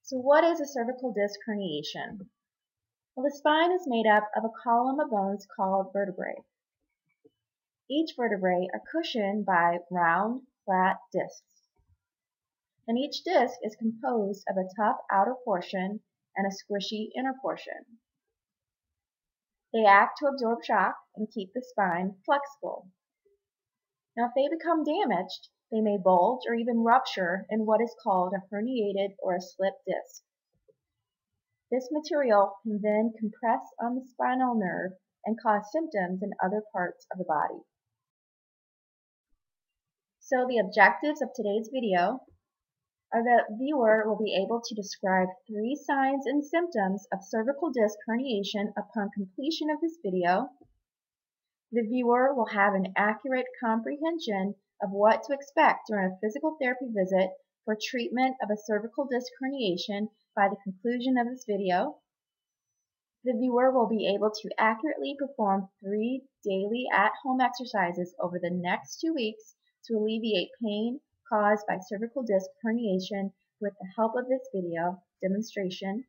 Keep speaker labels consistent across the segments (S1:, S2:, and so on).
S1: So what is a cervical disc herniation? Well, the spine is made up of a column of bones called vertebrae. Each vertebrae are cushioned by round, flat discs. And each disc is composed of a tough outer portion and a squishy inner portion. They act to absorb shock and keep the spine flexible. Now, if they become damaged, they may bulge or even rupture in what is called a herniated or a slipped disc. This material can then compress on the spinal nerve and cause symptoms in other parts of the body. So the objectives of today's video are that the viewer will be able to describe 3 signs and symptoms of cervical disc herniation upon completion of this video. The viewer will have an accurate comprehension of what to expect during a physical therapy visit for treatment of a cervical disc herniation by the conclusion of this video. The viewer will be able to accurately perform 3 daily at-home exercises over the next 2 weeks to alleviate pain caused by cervical disc herniation with the help of this video demonstration.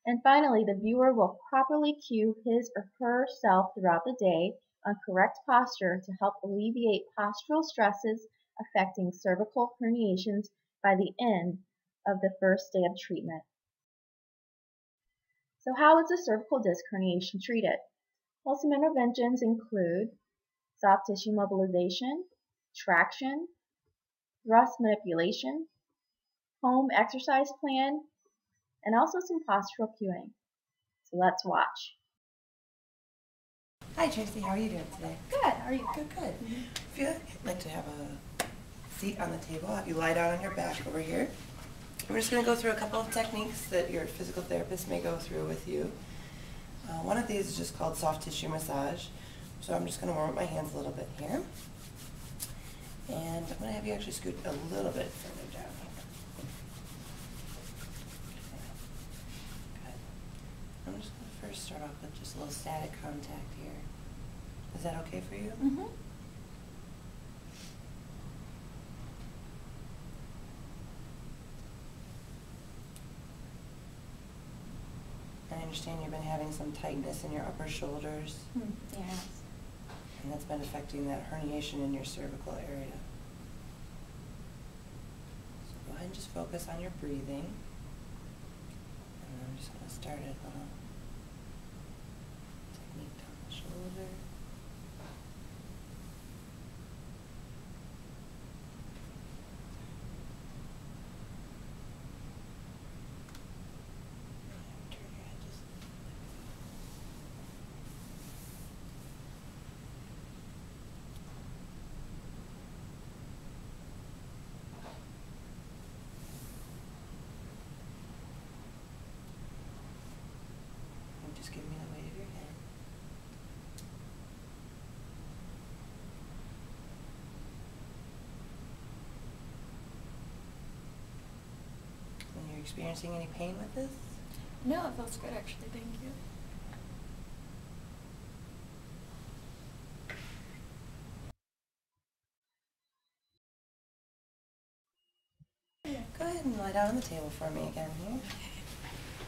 S1: And finally, the viewer will properly cue his or herself throughout the day on correct posture to help alleviate postural stresses affecting cervical herniations by the end of the first day of treatment. So how is a cervical disc herniation treated? Well, some interventions include soft tissue mobilization, traction, thrust manipulation, home exercise plan, and also some postural cueing. So let's watch.
S2: Hi Tracy, how are you doing today?
S1: Good, how are you?
S2: Good, good. If you'd like to have a seat on the table, I'll have you lie down on your back over here. We're just going to go through a couple of techniques that your physical therapist may go through with you. One of these is just called soft tissue massage. So I'm just going to warm up my hands a little bit here. And I'm going to have you actually scoot a little bit further down here. Good. I'm just going to first start off with just a little static contact here. Is that okay for you?
S1: Mm-hmm.
S2: I understand you've been having some tightness in your upper shoulders.
S1: Yes.
S2: And that's been affecting that herniation in your cervical area. So go ahead and just focus on your breathing. And I'm just going to start a little technique down the shoulder. Turn your head just a little bit. Just give me the weight of your head. And you're experiencing any pain with this?
S3: No, it feels good actually, thank you.
S2: Go ahead and lie down on the table for me again here.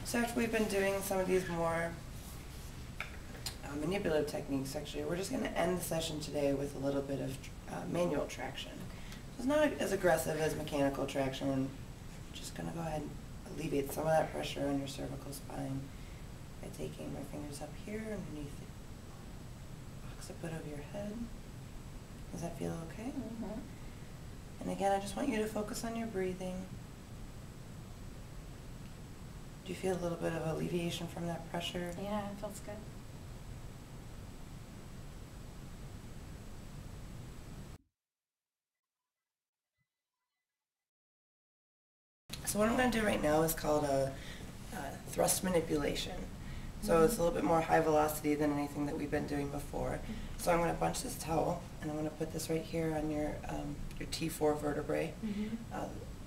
S2: So after we've been doing some of these more manipulative techniques, actually, we're just going to end the session today with a little bit of manual traction. It's not as aggressive as mechanical traction. I'm just going to go ahead and alleviate some of that pressure on your cervical spine by taking my fingers up here underneath the occiput of your head. Does that feel okay?
S1: Mm-hmm.
S2: And again, I just want you to focus on your breathing. Do you feel a little bit of alleviation from that pressure?
S3: Yeah, it feels good.
S2: So what I'm going to do right now is called a thrust manipulation. So it's a little bit more high velocity than anything that we've been doing before. So I'm going to bunch this towel, and I'm going to put this right here on your T4 vertebrae.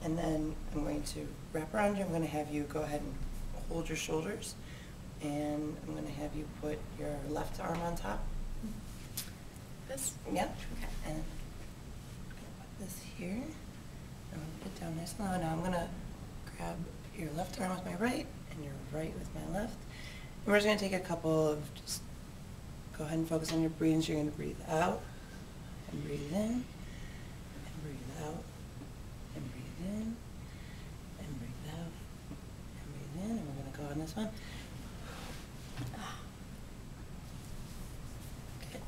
S2: And then I'm going to wrap around you. I'm going to have you go ahead and hold your shoulders, and I'm going to have you put your left arm on top.
S3: This?
S2: Yep. Okay. And I'm going to put this here. I'm going to put it down nice and low. Now I'm going to grab your left arm with my right and your right with my left. And we're just going to take a couple of, just go ahead and focus on your breathing. So you're going to breathe out and breathe in and breathe out and breathe in and breathe out and breathe in. And we're going to go on this one. Good.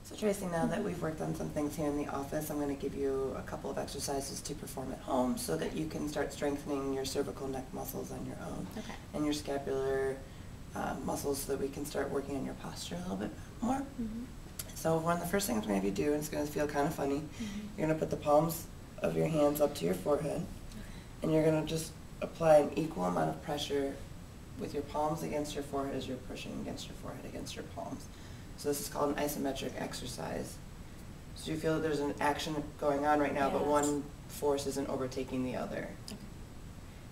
S2: So Tracy, now that we've worked on some things here in the office, I'm going to give you a couple of exercises to perform at home so that you can start strengthening your cervical neck muscles on your own.
S3: Okay.
S2: And your scapular muscles so that we can start working on your posture a little bit more.
S3: Mm-hmm.
S2: So one of the first things I'm going to have you do, and it's going to feel kind of funny,
S3: Mm-hmm.
S2: you're going to put the palms of your hands up to your forehead, and you're going to just apply an equal amount of pressure with your palms against your forehead as you're pushing against your forehead against your palms. So this is called an isometric exercise. So you feel that there's an action going on right now, but
S3: Yes.
S2: one force isn't overtaking the other.
S3: Okay.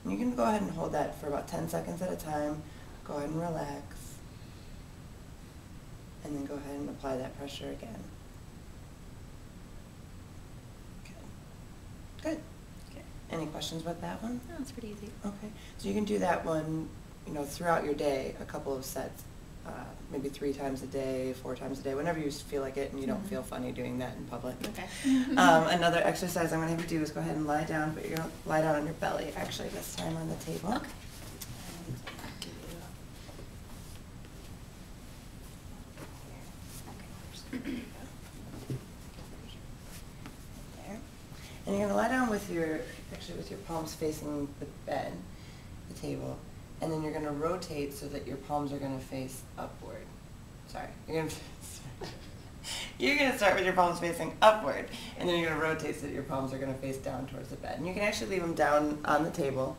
S2: And you can go ahead and hold that for about 10 seconds at a time. Go ahead and relax. And then go ahead and apply that pressure again. Good. Good.
S3: Okay.
S2: Any questions with that one?
S3: No, it's pretty easy.
S2: Okay. So you can do that one, throughout your day, a couple of sets, maybe 3 times a day, 4 times a day, whenever you feel like it and you don't
S3: Mhm.
S2: feel funny doing that in public.
S3: Okay.
S2: Another exercise I'm going to have you do is go ahead and lie down, but you're going to lie down on your belly, actually, this time on the table.
S3: Okay.
S2: There. And you're going to lie down with your palms facing the bed, the table, and then you're going to rotate so that your palms are going to face upward. Sorry. You're going to start with your palms facing upward, and then you're going to rotate so that your palms are going to face down towards the bed. And you can actually leave them down on the table.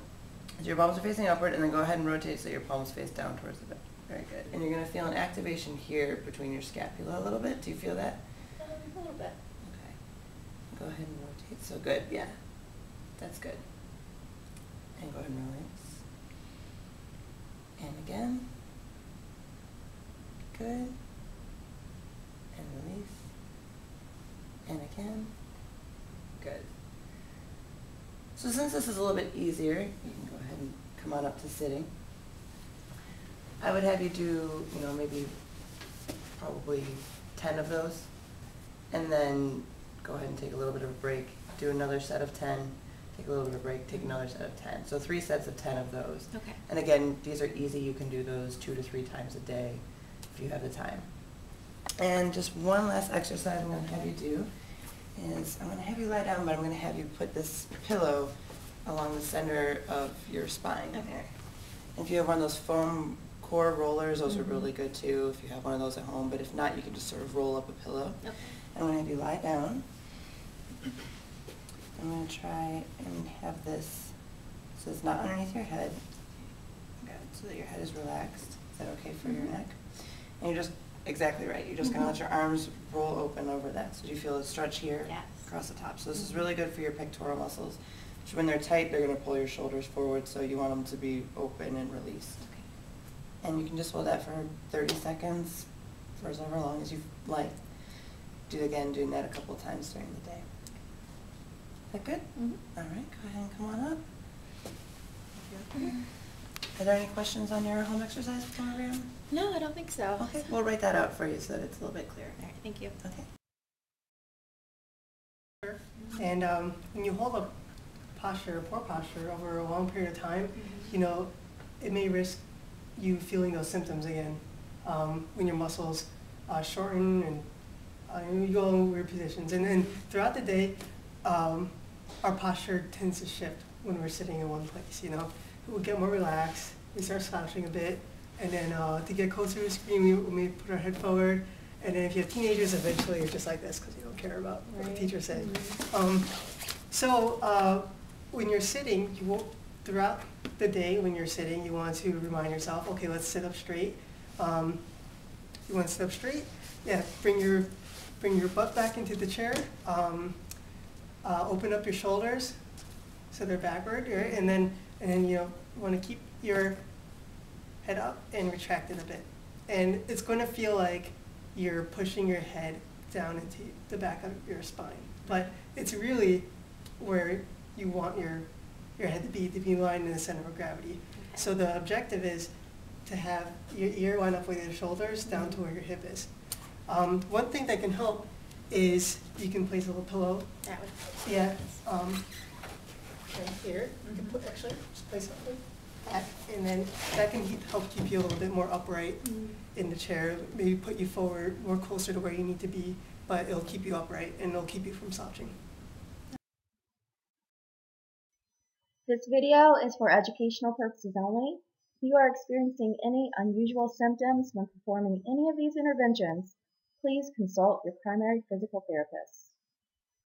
S2: So your palms are facing upward, and then go ahead and rotate so that your palms face down towards the bed. Very good. And you're going to feel an activation here between your scapula a little bit. Do you feel that?
S3: A little bit.
S2: Okay. Go ahead and rotate. So good, yeah. That's good. And go ahead and release. And again. Good. And release. And again. Good. So since this is a little bit easier, you can go ahead and come on up to sitting. I would have you do, maybe probably 10 of those, and then go ahead and take a little bit of a break, do another set of 10, take a little bit of a break, take another set of 10. So 3 sets of 10 of those.
S3: Okay.
S2: And again, these are easy. You can do those 2 to 3 times a day if you have the time. And just one last exercise I'm going to have you do is I'm going to have you lie down, but I'm going to have you put this pillow along the center of your spine.
S3: Okay.
S2: If you have one of those foam core rollers, those are
S3: Mhm.
S2: really good too if you have one of those at home, but if not, you can just sort of roll up a pillow.
S3: Okay.
S2: I'm going to have you lie down. I'm going to try and have this so it's not underneath your head. Good, so that your head is relaxed. Is that okay for your
S3: Mhm.
S2: neck? And you're just exactly right. You're just going to let your arms roll open over that. So do you feel a stretch here?
S3: Yes.
S2: Across the top. So this is really good for your pectoral muscles. So when they're tight, they're going to pull your shoulders forward, so you want them to be open and released.
S3: Okay.
S2: And you can just hold that for 30 seconds, for as ever long as you like. Doing that a couple times during the day. Is that good?
S3: Mhm.
S2: All right, go ahead and come on up. Are there any questions on your home exercise program?
S3: No, I don't think so.
S2: Okay, we'll write that out for you so that it's a little bit clearer.
S3: All right, thank you.
S2: Okay.
S4: And when you hold a poor posture over a long period of time, it may risk you feeling those symptoms again when your muscles shorten and you go in weird positions. And then throughout the day, our posture tends to shift when we're sitting in one place. We get more relaxed, we start slouching a bit, and then to get closer to the screen, we may put our head forward. And then if you have teenagers, eventually you're just like this because you don't care about what the teacher said. So when you're sitting, throughout the day when you're sitting, you want to remind yourself, okay, let's sit up straight. You want to sit up straight? Yeah, bring your butt back into the chair. Open up your shoulders so they're backward, right? And then you want to keep your head up and retract it a bit. And it's going to feel like you're pushing your head down into the back of your spine. But it's really where you want your your head to be the beam-aligned in the center of gravity.
S3: Okay.
S4: So the objective is to have your ear line up with your shoulders down to where your hip is. One thing that can help is you can place a little pillow.
S3: That would.
S4: Yeah. Right here. You can put actually just place it like that, and then that can help keep you a little bit more upright in the chair. Maybe put you forward, more closer to where you need to be, but it'll keep you upright and it'll keep you from slouching.
S1: This video is for educational purposes only. If you are experiencing any unusual symptoms when performing any of these interventions, please consult your primary physical therapist.